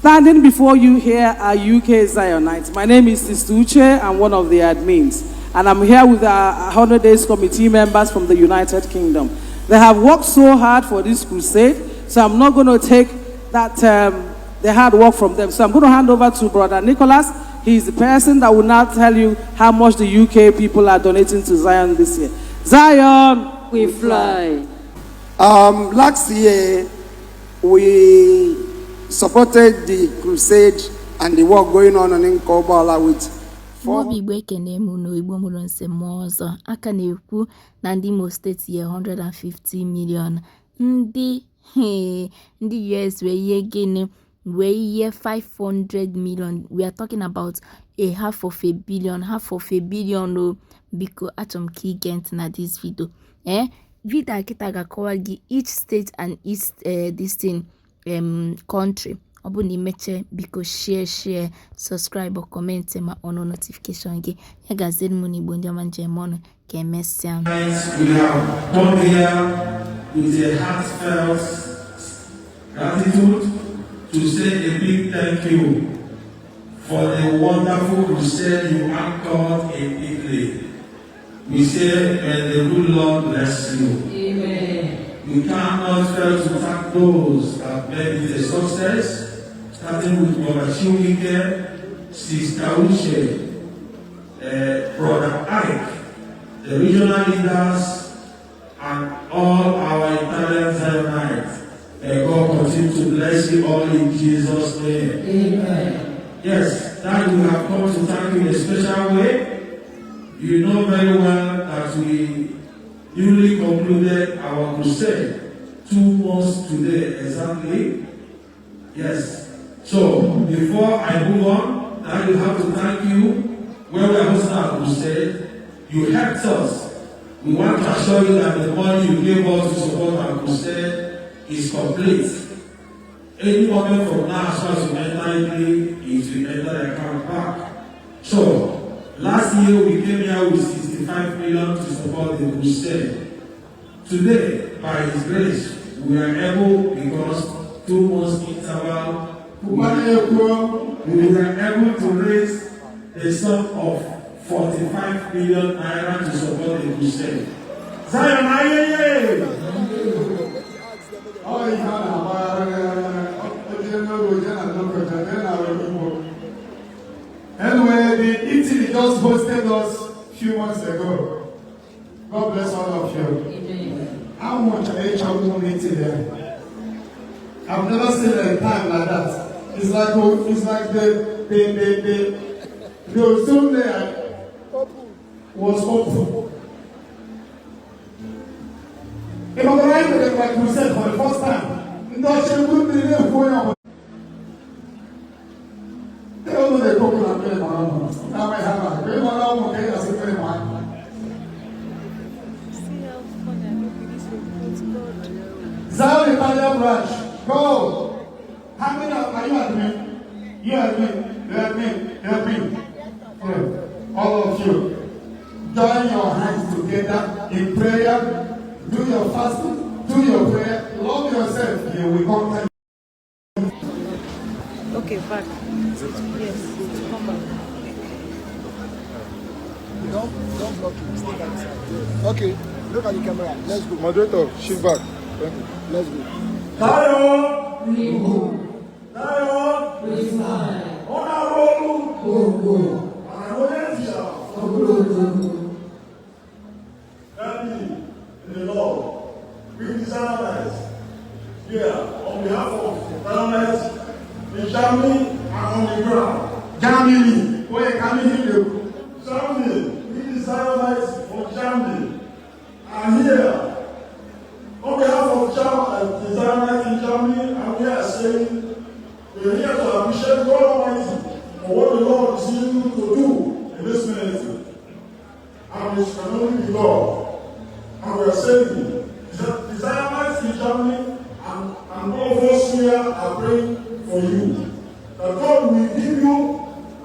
Standing before you here are UK Zionites. My name is Sister Uche. I'm one of the admins. And I'm here with our 100 Days Committee members from the United Kingdom. They have worked so hard for this crusade, so I'm not going to take that the hard work from them. So I'm going to hand over to Brother Nicholas. He's the person that will now tell you how much the UK people are donating to Zion this year. Zion, we fly. Last year, we supported the crusade and the work going on in Ngokpala with Igbo ekene mu no Igbo mụrụ nse mmụọ ọzọ aka na-ekwu na ndị Imo steeti ye 150 million ndị US wee ihe gịnị wee ihe 500 million. We are talking about a half of a billion o biko achọm ka ige ntị na this video video akịta ga-akọwa gị each state and each this thing country. Obuni meche biko share subscribe or comment ma ono notification ge ya gazen muni bondi manje mono ke messian. We have come here with a heartfelt gratitude to say a big thank you for the wonderful crusade you anchored in Italy. We say, may the good Lord bless you. Amen. We cannot fail to thank those that made it a success, starting with Brother Chiwike, Sister Uche, Brother Ike, the regional leaders, and all our Italian Zionites. May God continue to bless you all in Jesus' name. Amen. Yes, that we have come to thank you in a special way. You know very well that we newly concluded our crusade 2 months today exactly. Yes. So before I move on, I will have to thank you. When we are hosting our crusade, you helped us. We want to assure you that the money you gave us to support our crusade is complete. Any moment from now, as far as you enter Italy, it will enter the account back. So last year we came here with 65 million to support the crusade. Today, by His grace, we are able, because 2 months interval, we were able to raise a sum of 45 million naira to support the crusade. Zion, Anyway, the Italy just hosted us a few months ago. God bless all of you. Amen. How much are you traveling in Italy? I've never seen a time like that. It's like the ozone layer was open. If I'm right with my crusade for the first time, no, she wouldn't be there going on. They don't know they're talking about me. Now I have a great one. I'm okay. That's a great one. Zion Italian branch. Go. How many are you admin? You admin. All of you. Join your hands together in prayer. Do your fasting. Do your prayer. Love yourself. You will conquer. Okay, back. Yes, come back. Don't block it. Stay back inside. Okay, look at the camera. Let's go. Moderator, shift back. Thank you. Let's go. Zion, we move. Zion, we fly. On our road, go. And go. Help me in the Lord. We desire here on behalf of Zionites in Germany and on the ground. Germany. Where Germany you? Germany. We desire for Germany. And here, on behalf of the Zionites in Germany, and we are saying, we are here to appreciate God Almighty for what the Lord is using to do in this ministry. And it can only be God. And we are saying, the Zionites in Germany and all of us here are praying for you. That God will give you,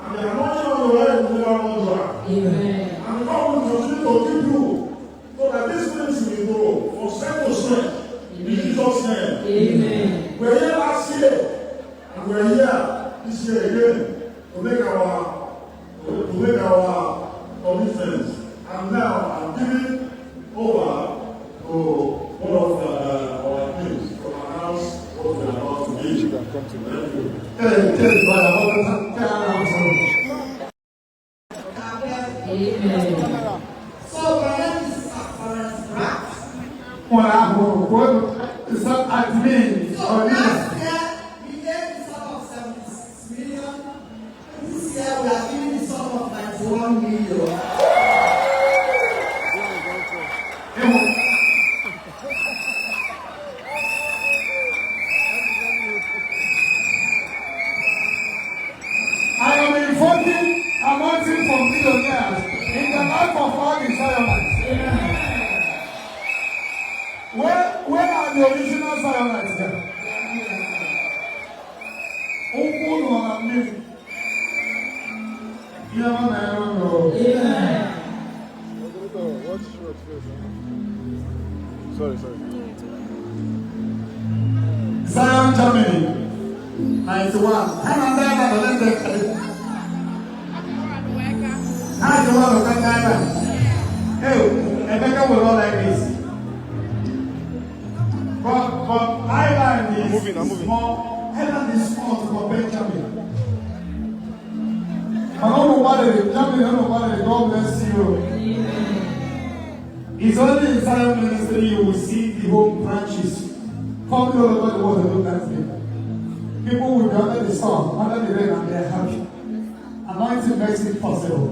and the anointing on your head will never run dry. Amen. And God will continue to give you, so that this ministry will grow from strength to strength. In Jesus' name. Amen. We're here last year, and we're here year again to make our commitments. And now I'm giving over to one of our teams to announce what we are about to do. So my name is Rat. What is that admin? So last year we gave the sum of 76 million. This year we are giving the sum of 91 million. I am invoking anointing from millionaires in the life of all the Zionites. Where are the original Zionites there? Sorry. Zion, Germany, 91. Hey, Rebecca will not like this. But Ireland is small. Ireland is small to compare Germany. I don't know what it is. Germany, I don't know what it is. God bless you. It's only in Zion ministry you will see the home branches coming all over the world to do that thing. People will be under the sun, under the rain, and they are happy. Anointing makes it possible.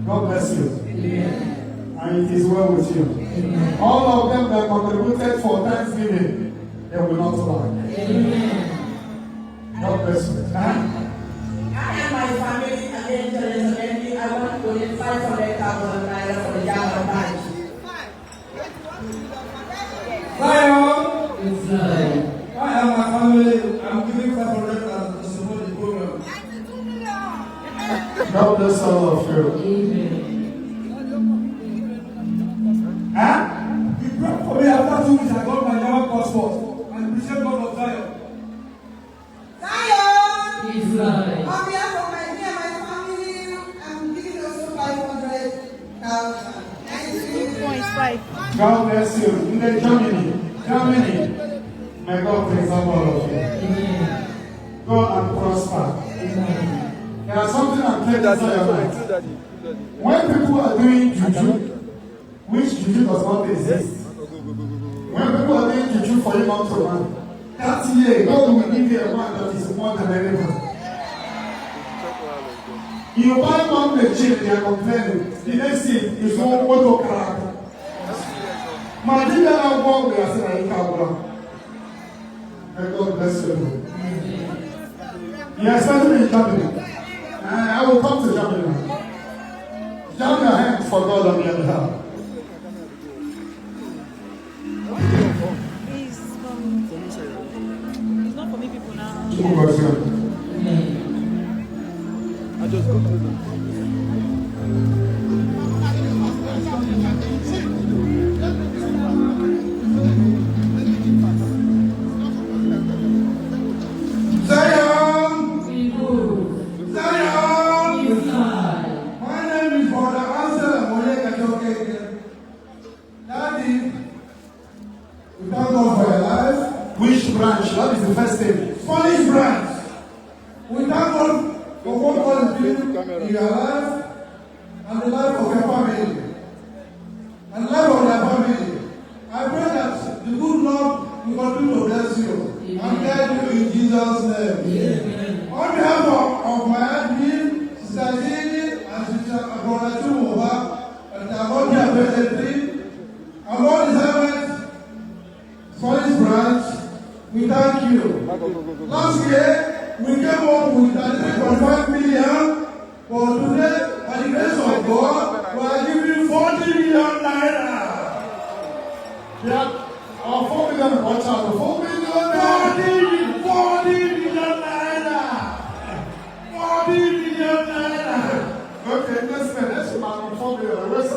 God bless you. And it is well with you. All of them that contributed for Thanksgiving, they will not lack. God bless you. I and my family again I want to donate 500,000 naira for the German branch. I and my family, I'm giving 500,000 to support the program. God bless all of you. Huh? You pray for me after 2 weeks, I got my German passport and appreciate God of Zion. Zion! Israel. On behalf of me and my family, I'm giving also 500,000. 2.5. God bless you. In the Germany, may God preserve all of you. Go and prosper. There are something I'm telling you. When people are doing juju, which juju does not exist. When people are doing juju for you not to run, that year God will give you a man that is more than anyone. You buy one machine, they are complaining. The next thing is one auto crack. My dear, now walk there, I said, I can't. May God bless you. You are starting in Germany. I will come to Germany now. Jam your hands for God on your behalf. It's not for me people now. I just go through them. Zion! My name is Brother Ansel Moyeka Chokeke. Daddy, we thank God for your life. Which branch? What is the first name? Spanish branch. We thank God for what God is doing in your life and the life of your family. And the life of your family. I pray that the good Lord will continue to bless you and guide you in Jesus' name. On behalf of my admin, Sister Zini and Sister Brother Chumuba, and about the ability, about the servants, Spanish branch, we thank you. Last year, we came up with 33.5 million, but today, by the grace of God, we are giving 40 million naira. Yeah. 4 million. Watch out. 4 million. 40 million naira. 40 million naira. Okay, let's man 4 million. Where's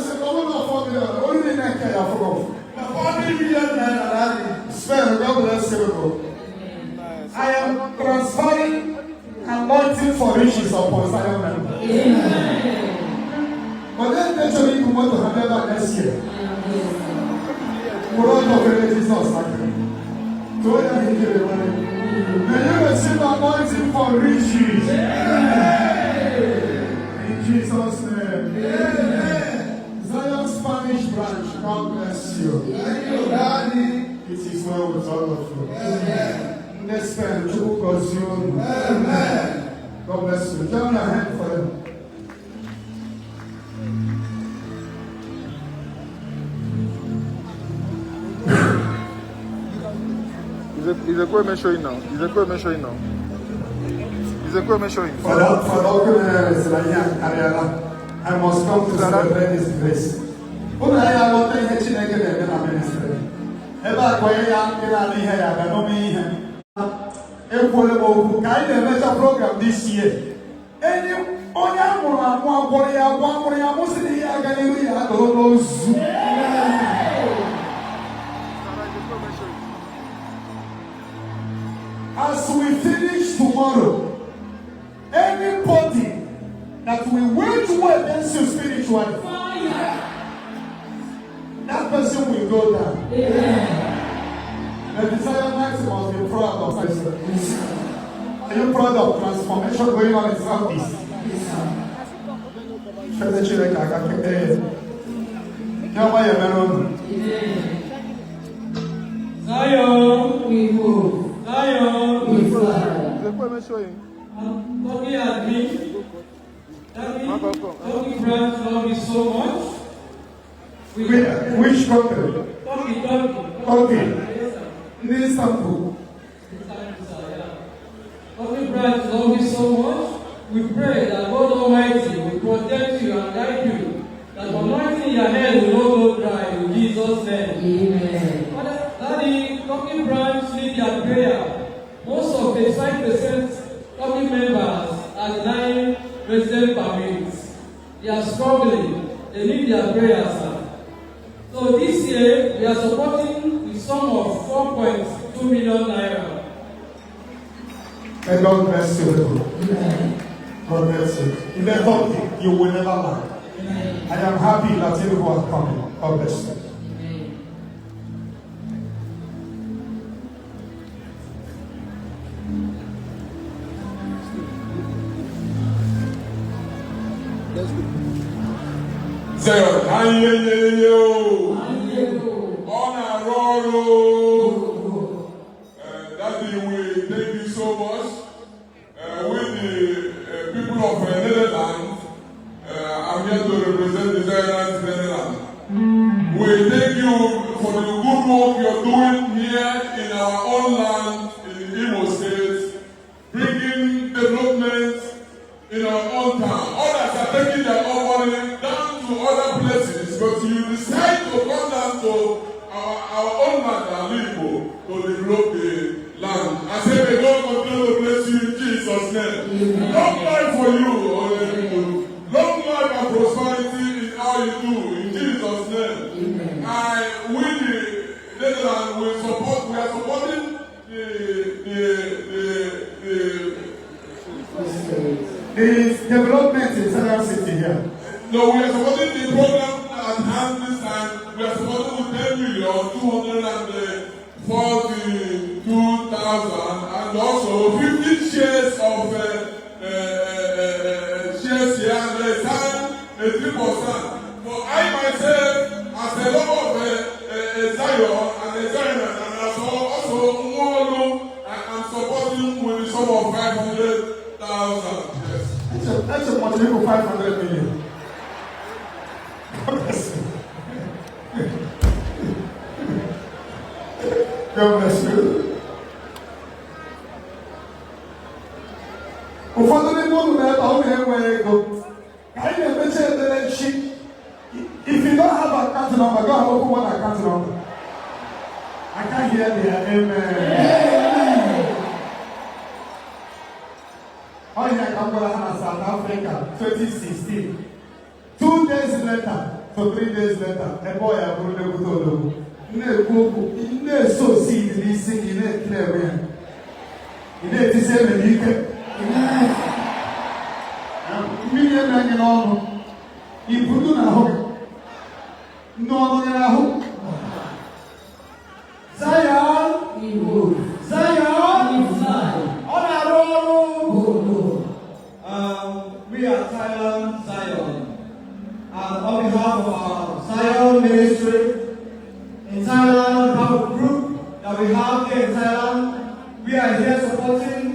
the government of 4 million? Only in Kenya, I forgot. 40 million naira, daddy. Spare, God bless you. I am transferring of riches upon Zion member. But then eventually you want to handle that next year. We're all talking Jesus sacrament. So that he give money. May you receive anointing for riches. In Jesus' name. Zion Spanish branch, God bless you. Daddy, it is well with all of you. Let's spend two consume. God bless you. Join your hand for them. Is the equipment showing now? Is the equipment showing now? Is the equipment showing? For the I must come to celebrate this grace. When I am not in the ministry, ever going out in a year, I don't mean him. If we will kind of better program this year. Any on one warrior, most of the year, I don't know. As we finish tomorrow, anybody that will wage war against you spiritually, that person will go down. The Zionites must be proud of us. Are you proud of transformation going on in Southeast? Zion, we move. Zion, we fly. The equipment showing. Talking at me. Talking friends love me so much. Which country? Turkey. This sample. Talking friends love me so much. We pray that God Almighty will protect you and guide you. That anointing your head will not go dry in Jesus' name. Amen. Daddy, Talking branch need their prayer. Most of the 5% Talking members are denying resident permits. They are struggling. They need their prayers, sir. So this year, we are supporting the sum of 4.2 million naira. And God bless you. God bless you. In the talking, you will never lack. I am happy that you are coming. God bless you. Zion, honor, Daddy, we thank you so much. With the people of Netherlands, I'm here to represent the Zionites Netherlands. We thank you for the good work you're doing here in our own land, in the Igbo State, bringing development in our own town. Others are taking their own money down to other places, but you decide to come down to our own land, Igbo, to develop the land. I say, may God continue to bless you in Jesus' name. Long life for you, long life and prosperity in all you do, in Jesus' name. We the Netherlands will support, we are supporting the development in Zion City here. No, we are supporting the program at hand this time. We are supporting with 10 million, 242,000, and also 50 shares of shares here, and they sign a 3%. But I myself, as a lover of Zion and a Zionite, and also Mwolo, I am supporting with the sum of 500,000. Yes. That's a money for 500 million. God bless you. God bless you. Ụfọdụ n'ime unu na-ebe ọ na-enwe ego ka anyị na-emechi edere nchi. If you don't have an account number, go and open one account number. I can't hear the amen. Oh yeah, I'm going to have South Africa 2016. 2 days later, so 3 days later, a boy I brought them to the ne so see the sing in it clear. In it is a n'ọnụ. Ibudu n'ahụ. N'ọnụ n'ahụ. Zion. Zion. We are Zion. And on behalf of our Zion ministry, in Thailand, we have a group that we have here in Thailand. We are here supporting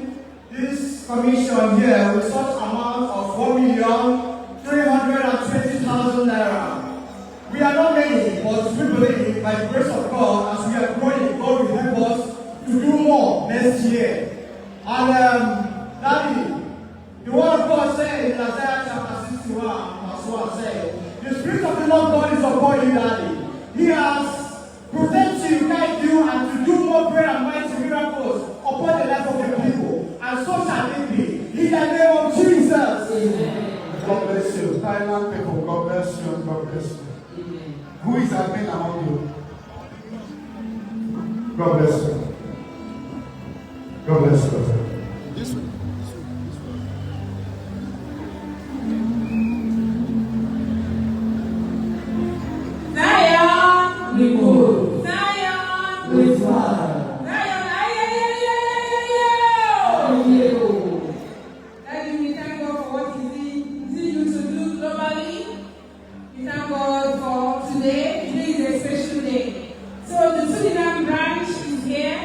this commission here with such amount of 1,320,000 naira. We are not many, but we believe by the grace of God, as we are growing, God will help us to do more next year. And Daddy, the word of God says in Isaiah chapter 61, verse 1 says, the Spirit of the Lord God is upon you, Daddy. He has protected you, guide you, and to do more great and mighty miracles upon the life of your people. And so shall it be. In the name of Jesus. Amen. God bless you. Thailand people, God bless you and God bless you. Amen. Who is admin among you? God bless you. God bless you. This one. Zion, we move. Zion, we fly. Zion, Daddy, we thank God for what He's you to do globally. We thank God for today. Today is a special day. So the Suriname branch is here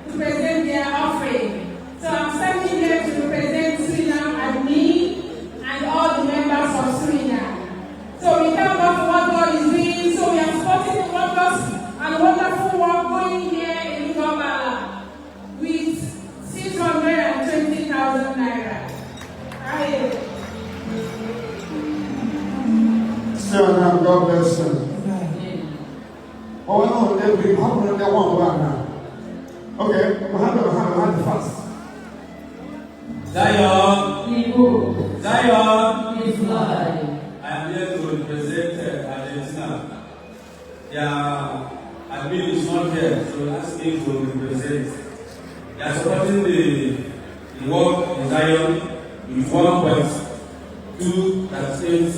to present their offering. So I'm standing here to represent Suriname admin and all the members of Suriname. So we thank God for what God is doing. So we are supporting the workers and wonderful work going here in Ngokpala with 620,000 naira. Suriname, God bless you. Oh, no, every hundred and one now. Okay, we'll have the fast. Zion, Zion, we fly. I am here to represent Argentina. Their admin is not here, so ask me to represent. They are supporting the work in Zion with 1.238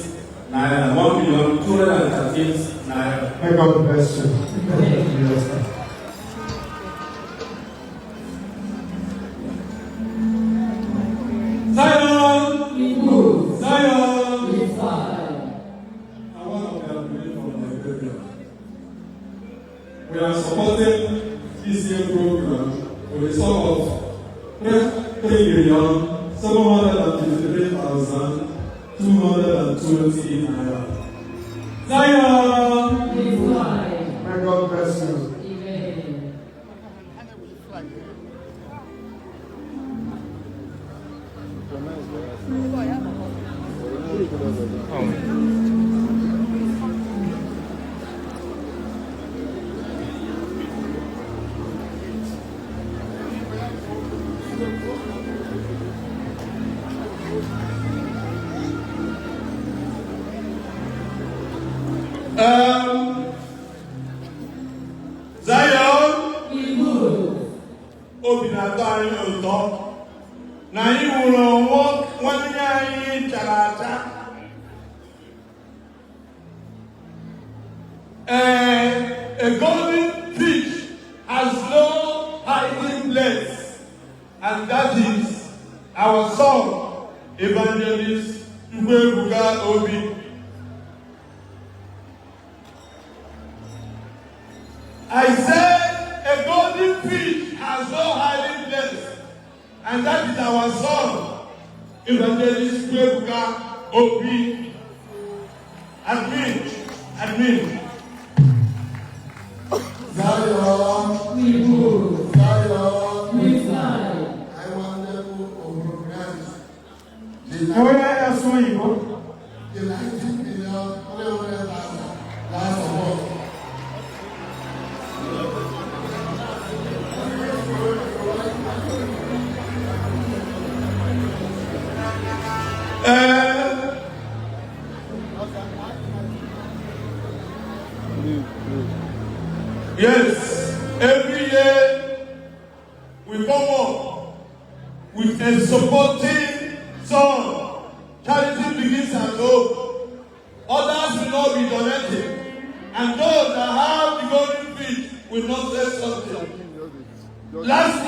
naira, 1,238 naira. May God bless you. Zion, We move. Zion, We fly. I want to be admitted from Nigeria. We are supporting this year program with a sum of 3,753,220 naira. Zion! We fly. May God bless you. Amen. Zion! We move. Obi na-atọ anyị ụtọ na anyị wụrụ nwanne anyị chara acha. A golden fish has no hiding place, and that is our son, Evangelist Ngokpala Obi. I said a golden fish has no hiding place, and that is our son, Evangelist Ngokpala Obi. Admin. Zion, We move. Zion, We fly. I want them to organize the 19 million, 300,000 last support. Yes, every year we come up with a supporting song Charity begins at home. Others will not be donating. And those that have the golden feet will not say something. Last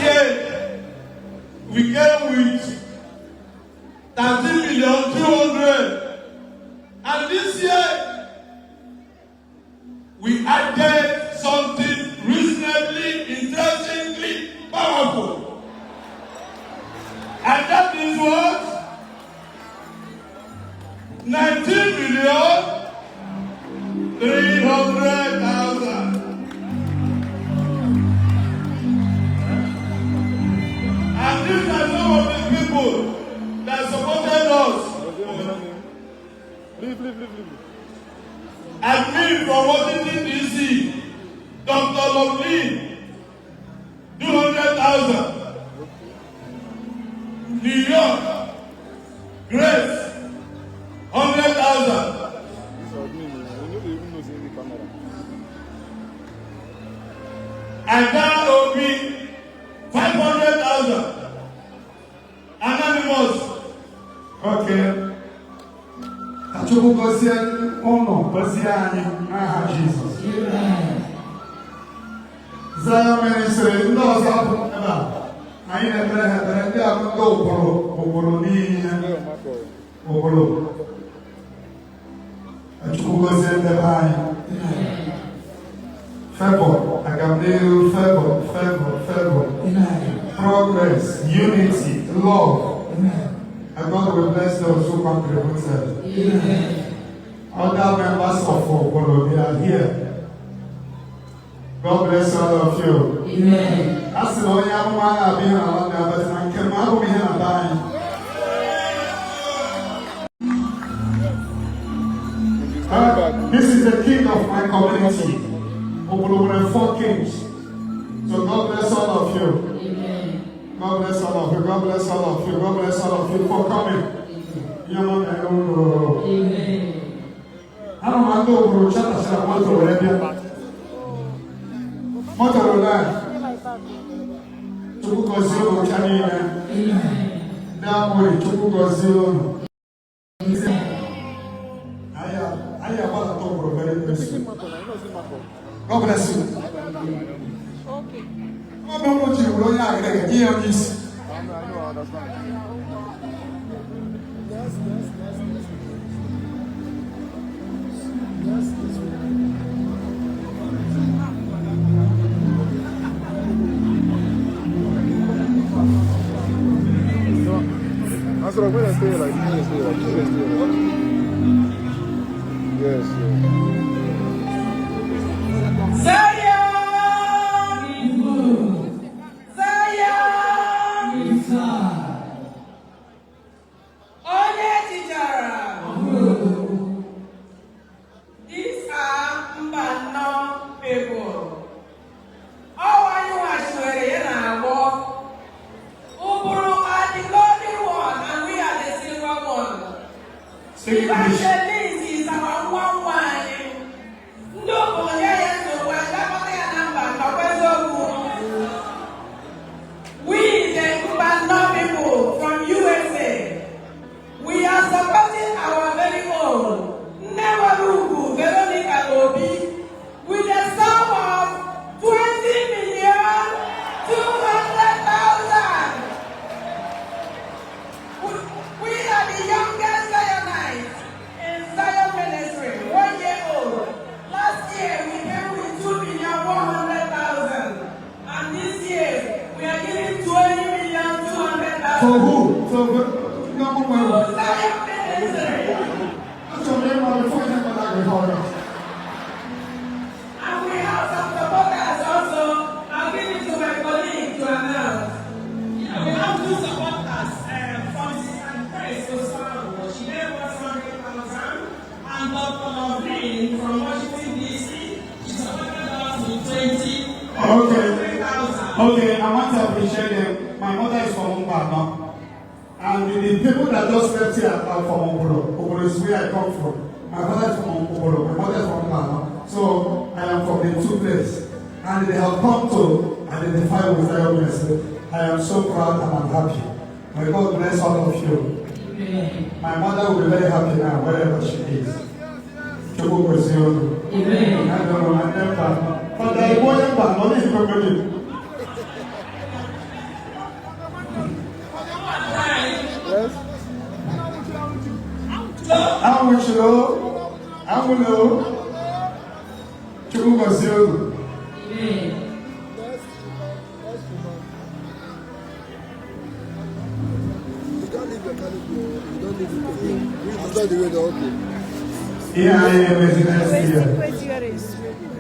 year, we came with 13,200,000. And this year, we added something reasonably, interestingly powerful. And that is what? 19,300,000. And these are some of the people that supported us. Leave. Admin from Washington, D.C., Dr. Lockley, 200,000. New York, Grace, 100,000. And that will be 500,000. Anonymous. Okay. Achukwu gozie ụnụ gozie anyị n'aha Jizọs. Zion Ministry ndị ọzọ bụ ebe a. Anyị na-ekpere ha ekpere ndị a bụ ndị ụkpụrụ niile ụkpụrụ. Achukwu gozie ndebe anyị. Favor, agamnihu, favor. Progress, unity, love. And God will bless those who contributed. Other members of Okolo, they are here. God bless all of you. Amen. That's the only one I've been around there, but I can't be here and dying. This is the king of my community. Okolo, 4 kings. So God bless all of you. God bless all of you. God bless all of you. God bless all of you for coming. Amen. I don't want to go to church. I want to read it. Mother of that. To go zero, Canada. Down way to go zero. I have one to go very good. God bless you. Okay. God bless you. Lord, I get here on this. That's what I'm going to stay like. Yes. Zion is good. Zion is high. Onye Tijara. These are Mbano people. All I know is where you are. Uburu are the golden one and we are the silver one. Evangelist is our one wine. No, we, the Mbano people from USA, we are supporting our very own Newarugu Veronica Obi with a sum of 20,200,000. We are the youngest Zionites in Zion Ministry, 1 year old. Last year we came with 2,100,000, and this year we are giving 20,200,000. For who? So, no To more. Zion Ministry. That's your name on the phone. And we have some supporters also. I'll give it to my colleague to announce. Yeah, we have 2 supporters from Sister Grace Oswald. She gave us 100,000. And Dr. Lockley from Washington, D.C. She supported us with 20,000. Okay, I want to appreciate them. My mother is from Ngokpala. And the people that just left here are from Okolo. Okolo is where I come from. My father is from Okolo. My mother is from Ngokpala. So I am from the 2 places. And they have come to identify with Zion blessed. I am so proud and I'm happy. May God bless all of you. Amen. My mother will be very happy now, wherever she is. Amen. I don't know, my name, but I want to money is going Yes. I'm with you. I'm with you. Amen. Yeah, I am next year.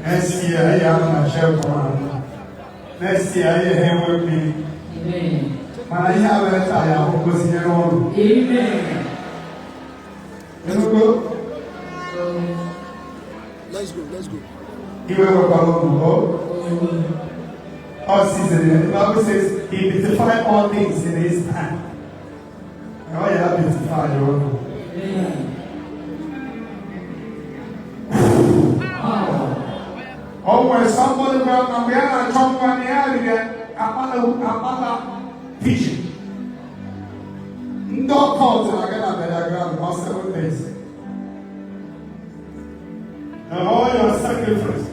Next year, I am a shelter. Next year, I am with me. Amen. When I have it, I am focusing on. Amen. You know, let's go. You will go. All season. The Bible says he beautified all things in his time. Oh, yeah, beautify you. Amen. Oh, when somebody brought me, we are talking about the area, Apala vision. No cause I get a better ground, all 7 days. And all your sacrifice.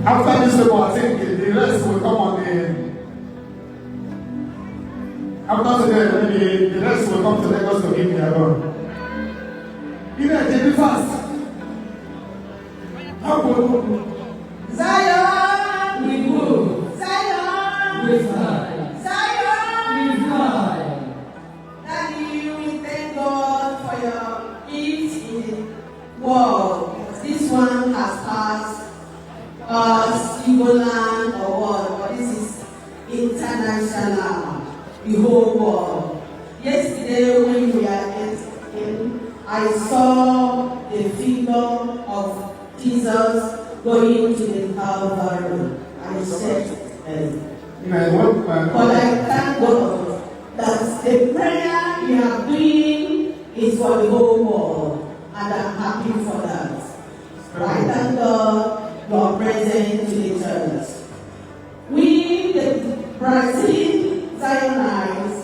After this, I think the rest will come on the. After today, the rest will come to Lagos to give me a gun. You know, take it fast. Zion, we move. Zion, We fly. Zion, We fly. Daddy, we thank God for your gift in the world. This one has passed us, Igbo land or what, but this is international, the whole world. Yesterday when we are in, I saw the figure of Jesus going to the Calvary. I said, but I thank God that the prayer you are doing is for the whole world, and I'm happy for that. I thank God your presence to the church. We, the Brazil Zionites,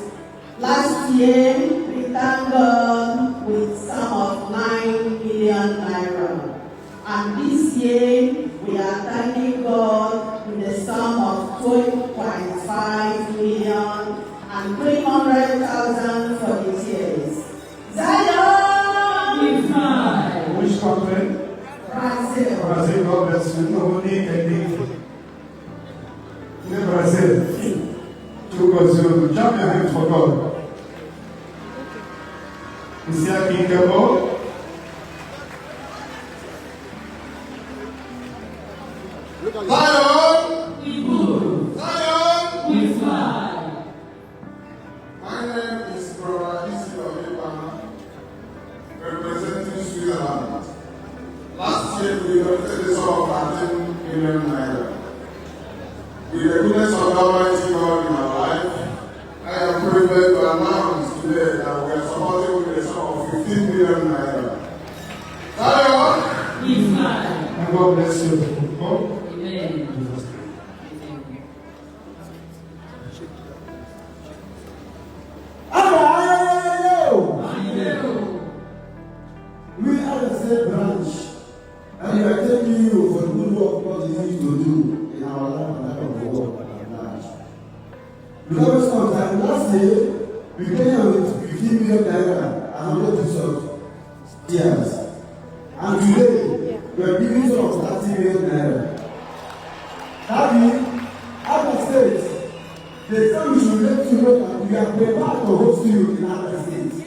last year we thank God with sum of 9 million naira. And this year we are thanking God with a sum of 12.5 million and 300,000 for the years. Zion! We fly. Which country? Brazil. Brazil, God bless you. No money ending. In Brazil. To Brazil. Jump your hands for God. Is there King Gabo? Zion! We move. Zion! We fly. My name is Brother Ngokpala, representing Switzerland. Last year we donated the sum of 13 million naira. With the goodness of Almighty God in our life, I am privileged to announce today that we are supporting with a sum of 15 million naira. Zion! We fly. And God bless you. Amen. We are the same branch, and we are thanking you for the good work God is going to do in our life and life of the world at our branch. Because sometime last year, we came with 15 million naira and 100 years. And today, we are giving some 30 million naira. That means, other states, the time we should let you know that we are prepared to host you in other states.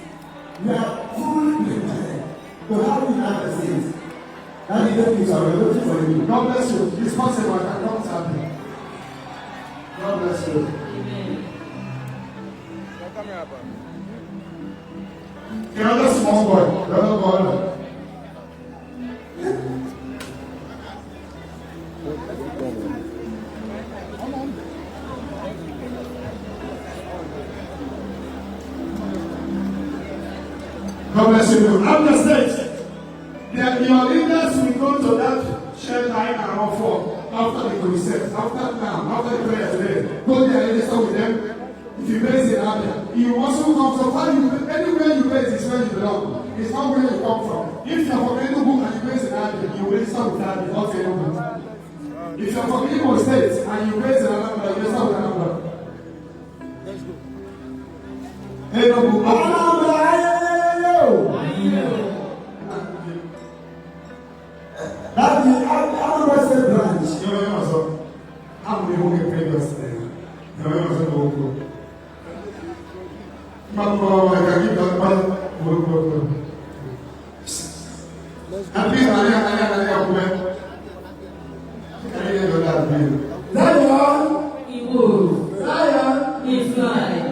We are fully prepared to have you in other states. That is the thing, so we're waiting for you. God bless you. It's possible. I can come happy. God bless you. The other small boy, the other boy. God bless you. I'm the state. Your leaders will go to that shed line and offer after the crusade, after the prayer today. Go there and register with them. If you base in Abia, you also come from anywhere you base is where you belong. It's not where you come from. If you're from Enugu and you base in Abia, you register with Abia, not Enugu. If you're from Igbo State and you base in Anambra, you register with Anambra. Let's go. Enugu. That's the Anambra State branch. I'm the only previous thing. Zion is life.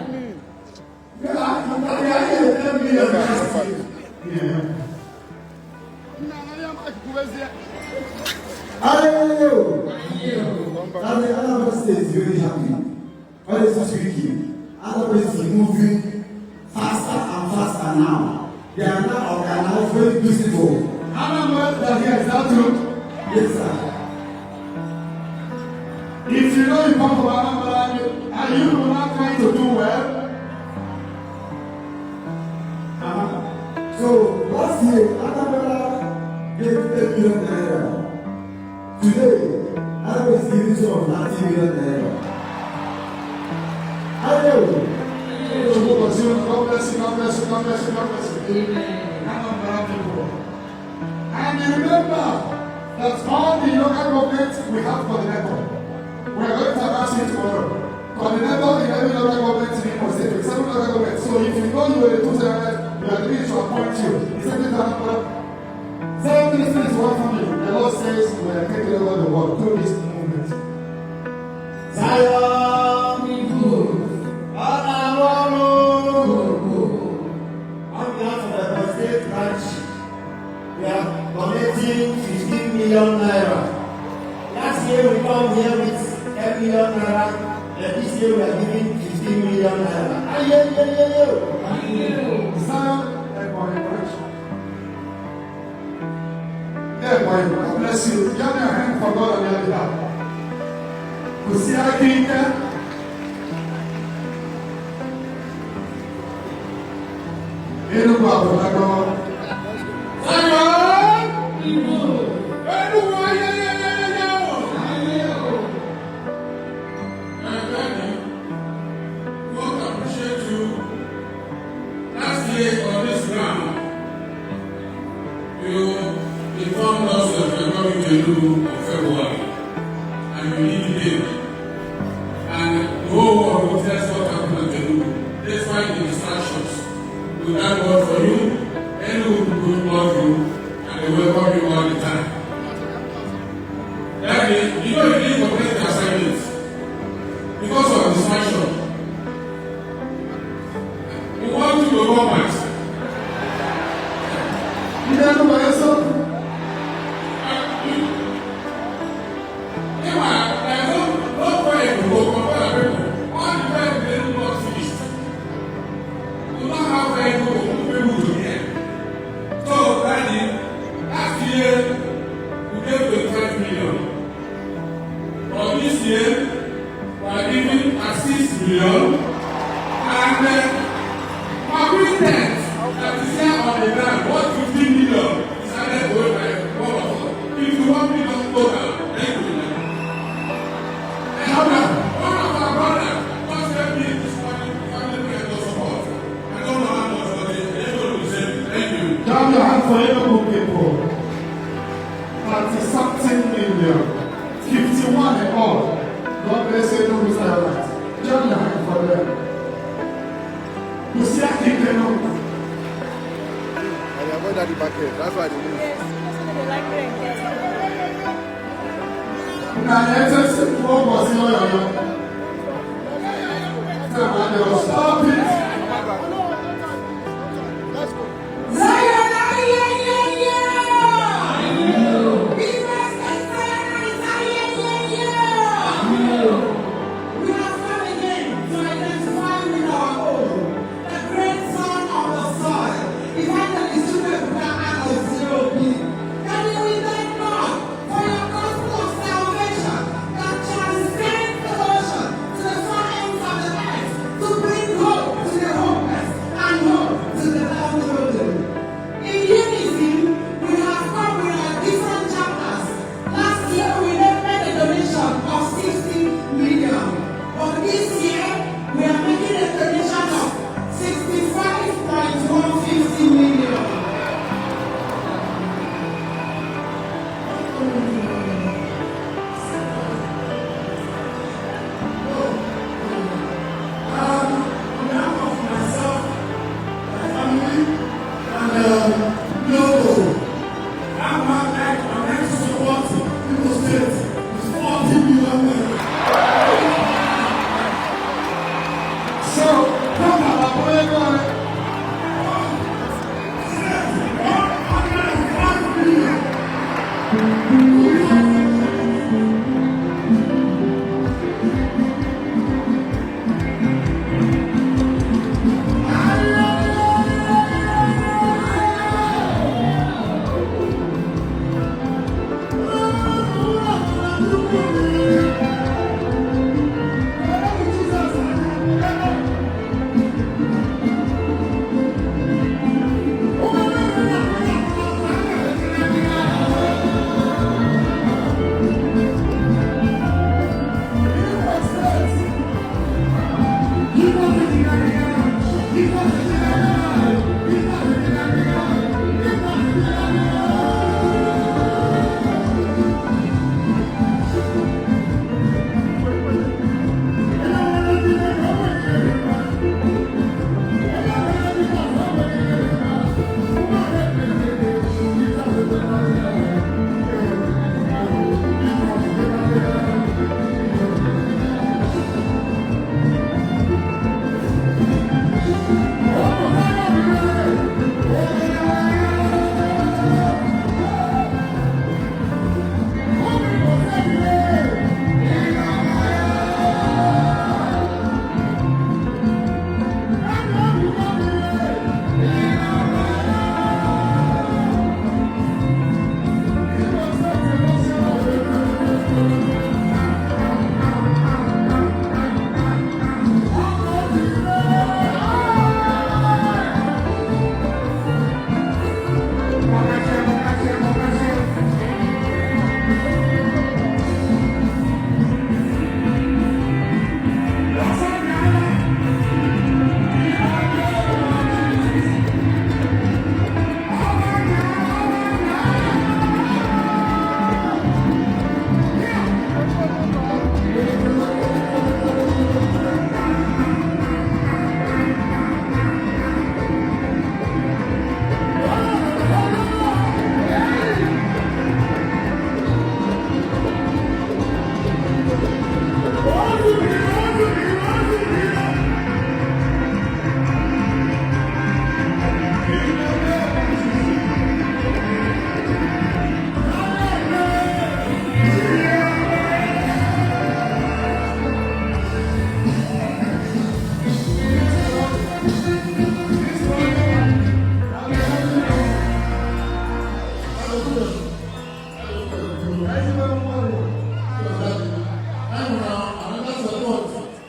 That's the Anambra State is very happy. What is speaking? Anambra State is moving faster and faster now. They are now organized, very beautiful. Anambra is here, is that true? Yes, sir. If you know you come from Anambra and you are not trying to do well, so last year, Anambra gave 8 million naira. Today, Anambra is giving some 90 million naira. God bless you, God bless you, God bless you, God bless you, God bless you. Anambra people. And remember that all the local governments we have for the network. We are going to announce it tomorrow. Coordinator in every local government in Imo State, 7 local governments. So if you know you were the 2 Zionites, we are going to appoint you. The second Anambra. Zion ministry is one family. The Lord says we are taking over the world through this movement. Zion people. On behalf of the state branch, we are donating 15 million naira. Last year we come here with 10 million naira, and this year we are giving 15 million naira. God bless you. Give me a hand for God on your behalf. You see our king there? Enugu Abulago. Zion! Enugu, God appreciate you. Last year on this ground, you informed us that we are coming to Enugu on February, and you needed it. And the whole world will tell us what happened at Enugu, despite the distractions. We thank God for you, Enugu will love you, and they welcome you all the time. That is, you know you didn't complete the assignment because of distraction. We want you to go back. You don't know yourself. There's no way to go compare people. All the time they do not finish. We don't have very good people to hear. So, Daddy, last year we gave 25 million. For this year, we are giving 6 million. And my business that is here on the ground, what 15 million is added away by one of us. 51 million total. Thank you. One of our brothers just helped me this morning, family prayer to support. I don't know how much, but they able to say thank you. Down your hand for Enugu people. 30-something million. 51 in all. God bless Enugu Zionites. Down your hand for them. You see, I keep them up. And they avoid that the back end. That's why they move. Now, let's see what was in your stop it. Let's go. Zion, we have come again to identify with our own, the great son of the soil. If I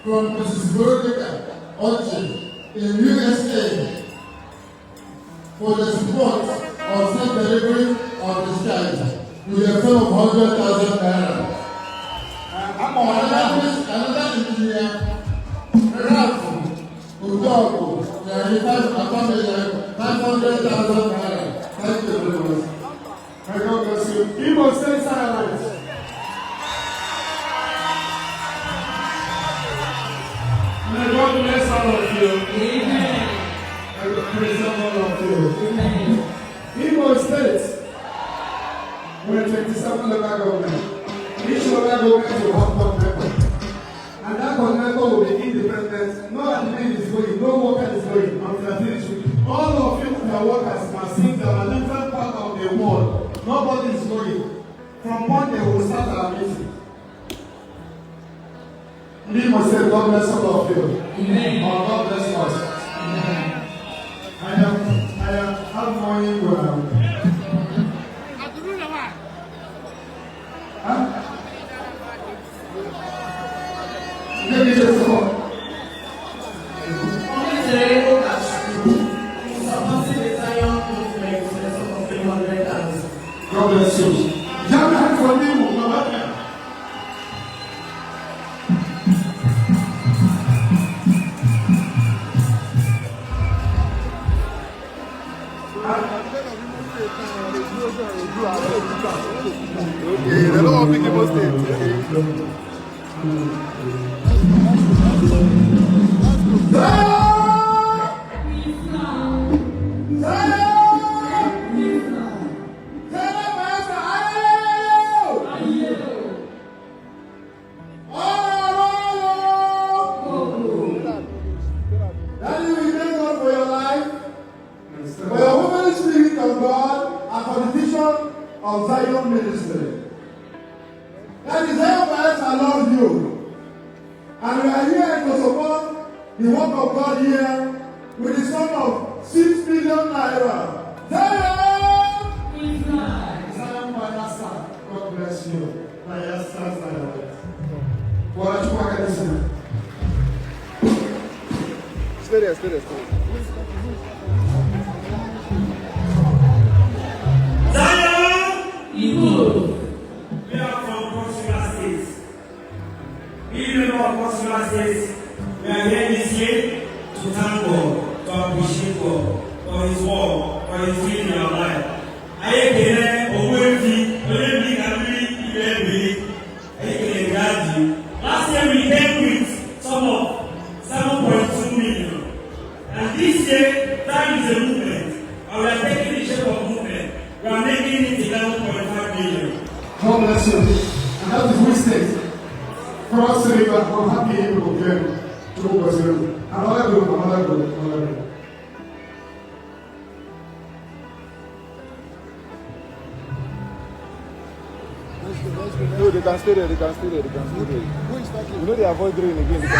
from Mrs. Veronica Orchard in USA for the support of safe delivery of this child with a sum of 100,000 naira. Another engineer, Ralph Udogo, he has accompanied 500,000 naira. Thank you very much. May God bless you. Igbo State Zionites. May God bless all of you. Amen. May God praise all of you. Amen. Igbo State, we're 27 local government. Each local government will have one member. And that one member will be independent. No admin is going, no worker is going until I finish with you. All of you that work as machines that are different part of the world. Nobody is going. From Monday, we will start our meeting. We must say, God bless all of you. Amen. Or God bless us. Amen. I have money going on. Huh? Let me just go. God bless you. Jump back for me, Mama. Okay, they don't want to pick Igbo State. Of Zion Ministry. That is Zionites, I love you. And we are here to support the work of God here with the sum of 6 million naira. Zion! Zion Mayasa. God bless you. Mayasa Zion. What are you going to say? Stay there, stay there, stay there. Igbo. We are from Consular States. Even from Consular States, we are here this year to thank God, to appreciate God for His work, for His will in our life. I ekele Owefi, Olebi Kamiri, Ibebi, I ekele Gadi. Last year we came with some of 7.2 million. And this year, time is a movement. And we are taking the shape of movement. We are making it 11.5 million. God bless you. And that is which state? Cross River from Happy Igbo again to Brazil. Another group. No, they can stay there, Who is talking? You know they avoid rain again. They can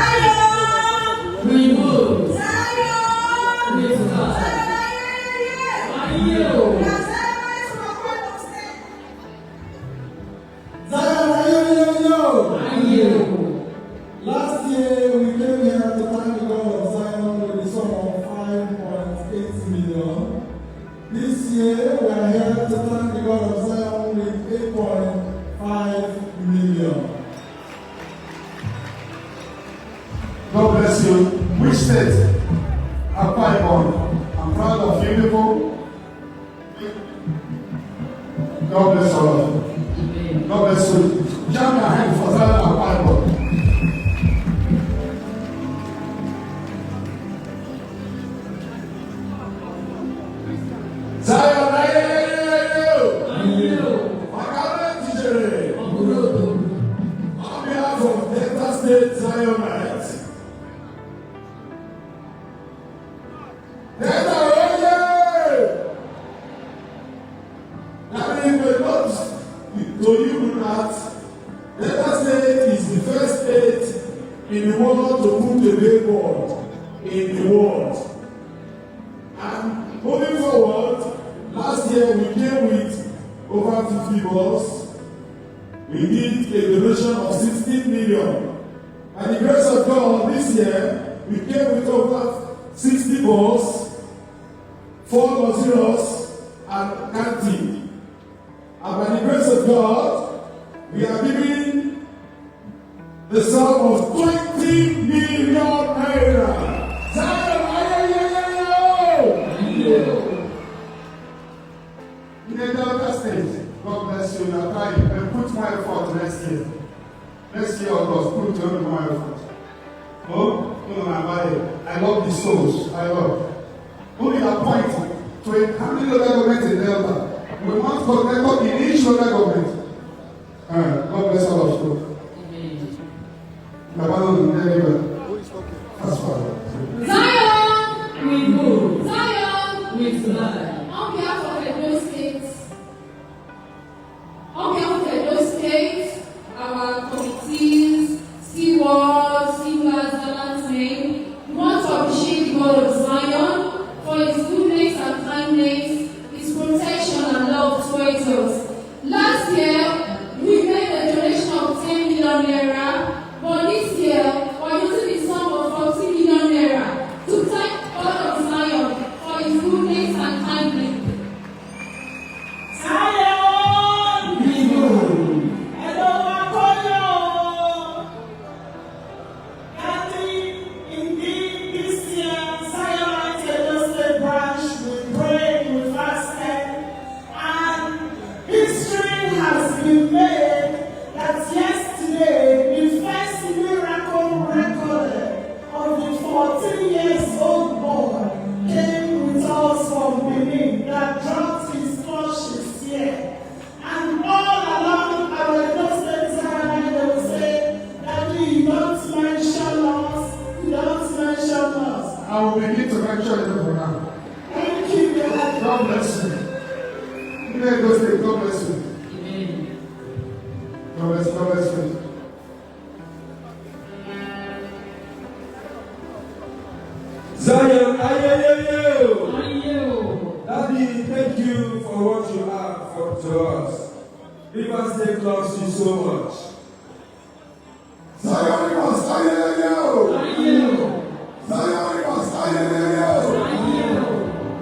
Last year we came here to thank the God of Zion with the sum of 5.8 million. This year we are here to thank the God of Zion with 8.5 million. God bless you. Which state? Akwa Ibom. I'm proud of you people. God bless all of you. God bless you. Jump your hand for Zion Akwa Ibom. Zion, on behalf of Delta State Zionites, Delta, that means we're not to you that Delta State is the first state in the world to put the billboard in the world. And moving forward, last year we came with over 50 balls. We did a donation of 16 million. And the grace of God, year, we came with over 60 balls, 4 luxurious, and canteen. And by the grace of God, we are giving the sum of 20 million naira. Zion, in the Delta State, God bless you. Now try and put more effort next year. Next year, of course, put more effort. Oh, I love the souls. I love. Only appoint to how many local governments in Delta? We want to connect in each local government. God bless all of you. Zion with who? Zion with blood. On behalf of Edo State, our committees, stewards, singers, landsmen, we want to appreciate the God of Zion for His goodness and kindness, His protection and love towards us. Last year, we made a donation of 10 million naira, but this year, we're using the sum of 40 million naira to thank God of Zion for His goodness and kindness. Zion, people, and overcome. Indeed, this year, Zionites Edo State branch will pray, will fasted, and history has been made that yesterday the first miracle recorded of the 14-year-old boy came with us from Benin that dropped his torches here. And all along our Edo State Zionite, they will say, Daddy, you don't mention us, you don't mention us. I will begin to mention it for now. Thank you, God. God bless you. God bless you. God bless you. Zion, Daddy, thank you for what you have to us. Rivers State loves you so much. Zion, you must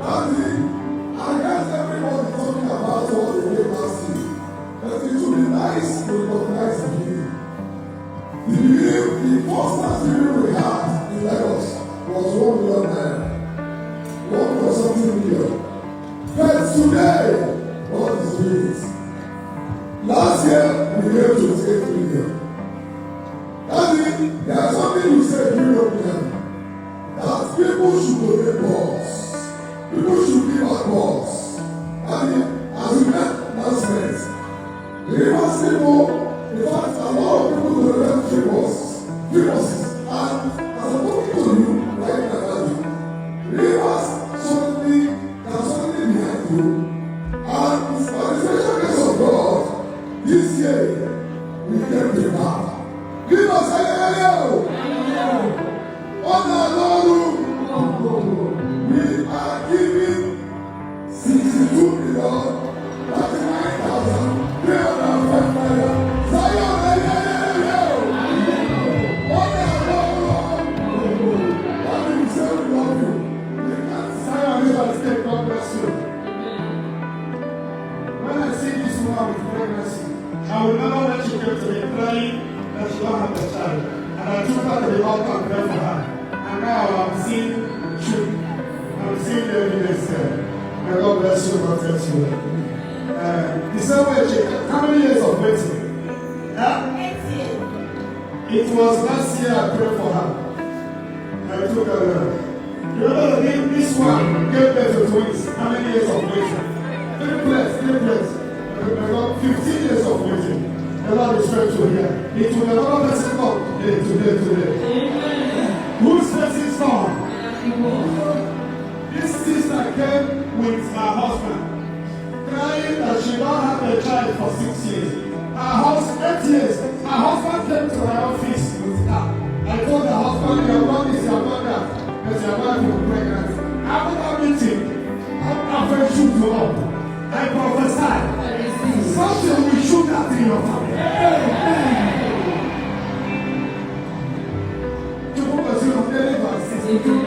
Daddy, I guess everybody talking about what they did last year. That it would be nice to recognize the belief. The belief, the first Thanksgiving we had in Lagos was 1 million naira. 1 million. But today, God is doing it. Last year, we gave 28 million. Daddy, there's something you said during the program. That people should donate balls. People should give out balls. And as we met announcements, the Rivers people, in fact, a lot of people donate 3 balls. And as I'm talking to you right now, Rivers suddenly behind you. And by the special grace of God, this year, we came to back. Give us a hello. On our Lord, we are giving 62 million, 39,305 naira. Zion, on our Lord, what do you say we love you? Zion, Rivers State, God bless you. When I see this woman with pregnancy, I will never let you get to be crying that she don't have a child. And I took her to the altar and prayed for her. And now I'm seeing the evidence there. May God bless you, God bless you. The same way, chick, how many years of waiting? Yeah? 8 years. It was last year I prayed for her. I took her there. You know, this one gave birth to twins. How many years of waiting? 3 plus. I got 15 years of waiting. The Lord is trying to hear. It will never person come today. Whose face is gone? This sister came with her husband, crying that she don't have a child for 6 years. Her husband, 8 years. Her husband came to her office with her. I told her husband, your God is your mother, but your wife will be pregnant. After that meeting, after she shoot you up, I prophesy. Something will shoot that in your family. 5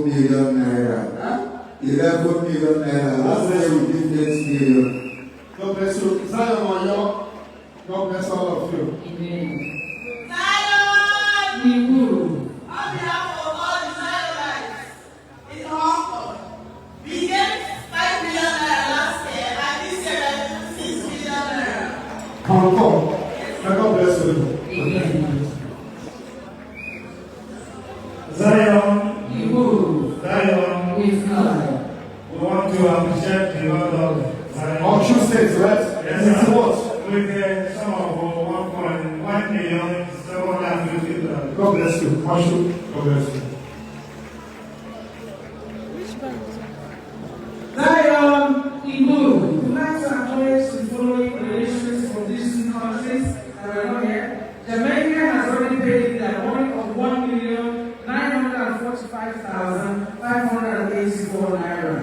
million naira We fly. We want to appreciate the Lord of Zion. All true states, right? Yes, sir. What? With some of 1.1 million 750,000. God bless you. Marshall, God bless you. Zion, Igbo, we'd like to acknowledge the following donations from these two countries that are not here. Jamaica has already paid the amount of 1,945,584 naira.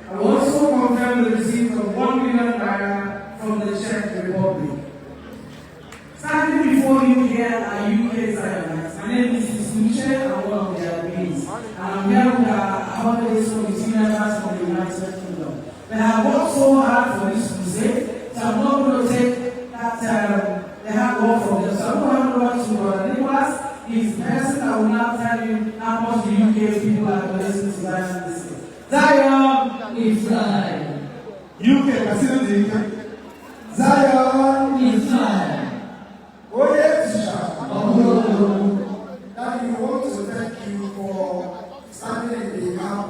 I will also confirm the receipt of 1 million naira from the Czech Republic. Standing before you here are UK Zionites. My name is Tuche, I'm one of their admins. And I'm here with our holidays committee members from the United Kingdom. They have worked so hard for this crusade, so I'm not going to take that they have work from them. So I'm going to hand over to Brother Nicholas. He's the person that will now tell you how much the UK people are donating to Zion this year. Zion is flying. UK, consider the UK. Zion is flying. Oh yes, Daddy, we want to thank you for standing in the gap,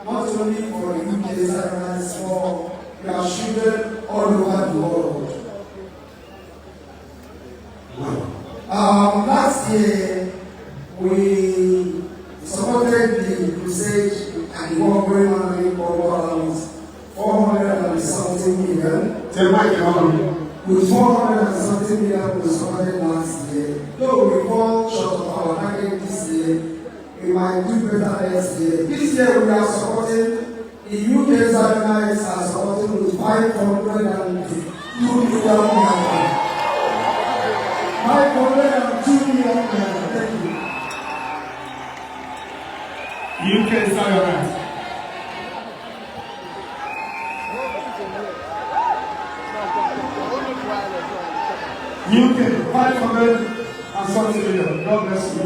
not only for the UK Zionites, for your children all over the world. Last year, we supported the crusade and the war going on in Ngokpala with 400 and something million. With 400 and something million we supported last year. Though we fall short of our target this year, we might do better next year. This year we are supporting, the UK Zionites are supporting with 502 million naira. 502 million naira. Thank you. UK Zionites. UK, 500 and something million. God bless you.